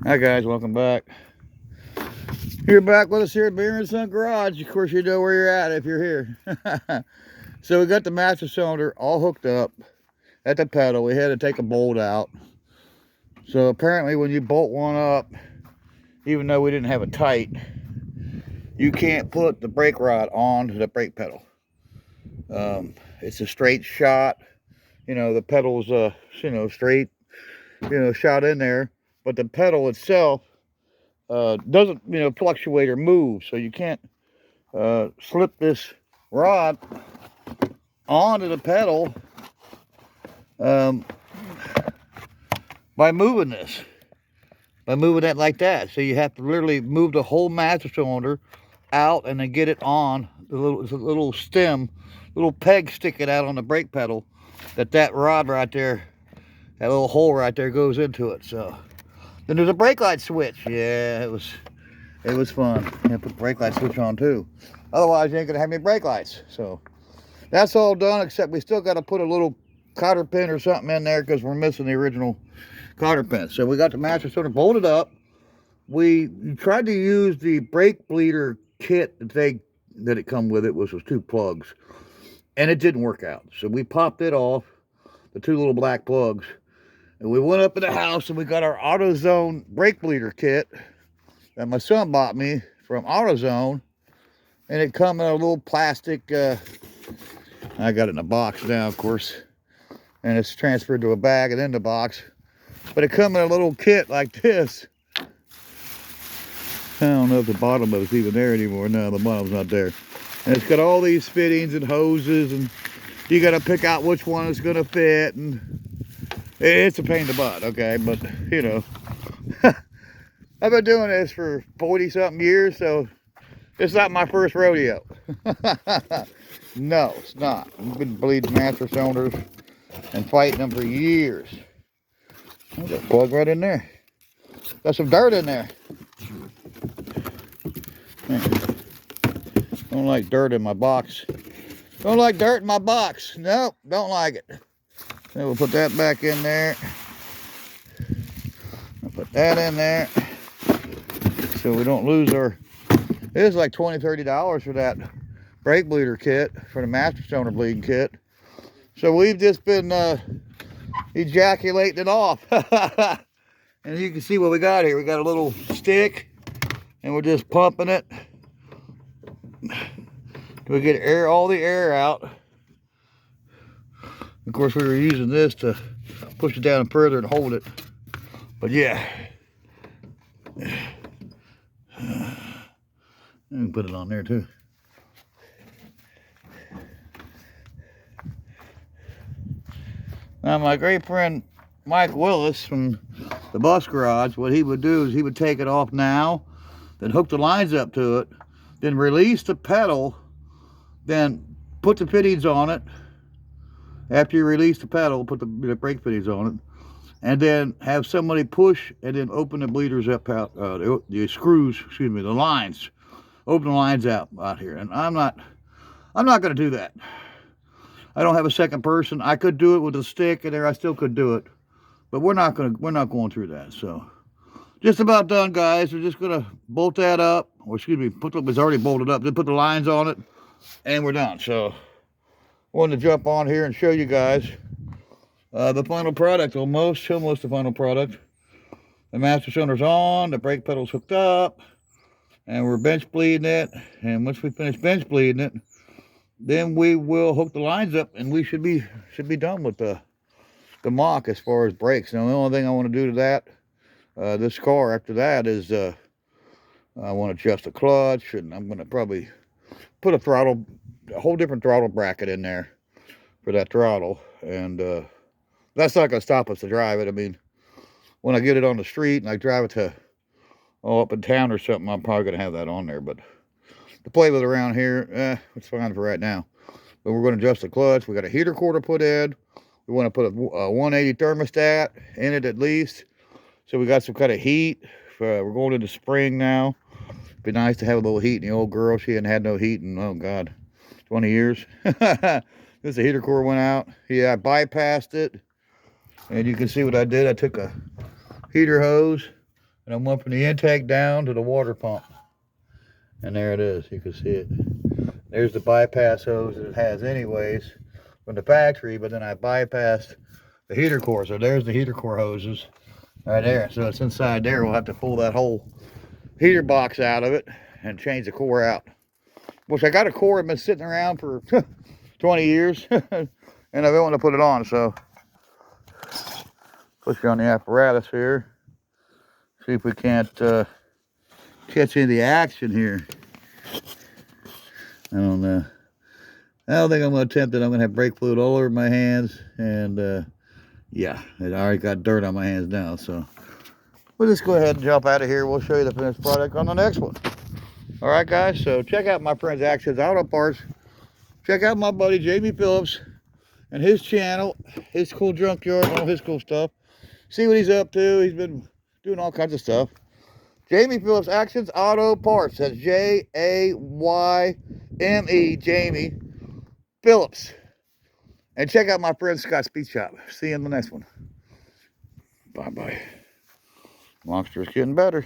Hi guys, welcome back. You're back with us here at Beer and Son Garage. Of course, you know where you're at if you're here. So we got the master cylinder all hooked up at the pedal. We had to take a bolt out. So apparently when you bolt one up, even though we didn't have it tight, you can't put the brake rod onto the brake pedal. It's a straight shot. The pedal's straight, shot in there. But the pedal itself doesn't fluctuate or move, so you can't slip this rod onto the pedal by moving that like that. So you have to literally move the whole master cylinder out and then get it on the little stem, little peg sticking out on the brake pedal, that rod right there, that little hole right there goes into it. So then there's a brake light switch. Yeah, it was fun. You put the brake light switch on too. Otherwise, you ain't gonna have any brake lights. So that's all done, except we still got to put a little cotter pin or something in there because we're missing the original cotter pin. So we got the master cylinder bolted up. We tried to use the brake bleeder kit that it come with it, which was 2 plugs, and it didn't work out. So we popped it off, the 2 little black plugs, and we went up in the house and we got our AutoZone brake bleeder kit that my son bought me from AutoZone, and it come in a little plastic, I got it in a box now, of course, and it's transferred to a bag and in the box, but it come in a little kit like this. I don't know if the bottom of it's even there anymore. No, the bottom's not there. And it's got all these fittings and hoses, and you got to pick out which one is going to fit, and it's a pain in the butt, okay? But, I've been doing this for 40-something years, so it's not my first rodeo. No, it's not. I've been bleeding master cylinders and fighting them for years. I'll just plug right in there. Got some dirt in there. Don't like dirt in my box. Don't like dirt in my box. Nope, don't like it. So we'll put that back in there. I'll put that in there so we don't lose our... It is like $20, $30 for that brake bleeder kit, for the master cylinder bleeding kit. So we've just been ejaculating it off. And you can see what we got here. We got a little stick, and we're just pumping it. We get all the air out. Of course, we were using this to push it down further and hold it. But yeah. And put it on there too. Now my great friend Mike Willis from the bus garage, what he would do is he would take it off now, then hook the lines up to it, then release the pedal, then put the fittings on it. After you release the pedal, put the brake fittings on it, and then have somebody push and then open the bleeders up out, the screws, the lines. Open the lines out here. And I'm not going to do that. I don't have a second person. I could do it with a stick in there. I still could do it. But we're not going through that. So just about done, guys. We're just going to bolt that up. Or it's already bolted up. Then put the lines on it. And we're done. So I wanted to jump on here and show you guys the final product. Almost the final product. The master cylinder's on. The brake pedal's hooked up. And we're bench bleeding it. And once we finish bench bleeding it, then we will hook the lines up, and we should be done with the Mach as far as brakes. Now the only thing I want to do to that, this car after that is I want to adjust the clutch, and I'm going to probably put a whole different throttle bracket in there for that throttle, and that's not going to stop us to drive it. I mean, when I get it on the street and I drive it to up in town or something, I'm probably going to have that on there. But to play with around here, it's fine for right now. But we're going to adjust the clutch. We got a heater core to put in. We want to put a 180 thermostat in it at least, so we got some kind of heat. We're going into spring now. It'd be nice to have a little heat. And the old girl, she hadn't had no heat in, oh God, 20 years. This the heater core went out. Yeah, I bypassed it, and you can see what I did. I took a heater hose And I went from the intake down to the water pump. And there it is, you can see it. There's the bypass hose that it has anyways from the factory, but then I bypassed the heater core. So there's the heater core hoses right there. So it's inside there. We'll have to pull that whole heater box out of it and change the core out. Which I got a core that's been sitting around for 20 years and I don't want to put it on, so push you on the apparatus here. See if we can't catch any of the action here. I don't know. I don't think I'm going to attempt it. I'm going to have brake fluid all over my hands. And yeah, I already got dirt on my hands now. So we'll just go ahead and jump out of here. We'll show you the finished product on the next one. All right, guys. So check out my friend's Actions Auto Parts. Check out my buddy Jamie Phillips and his channel, his cool junkyard, all his cool stuff. See what he's up to. He's been doing all kinds of stuff. Jamie Phillips, Actions Auto Parts. That's Jayme, Jamie Phillips. And check out my friend Scott's Speed Shop. See you in the next one. Bye-bye. Monster's getting better.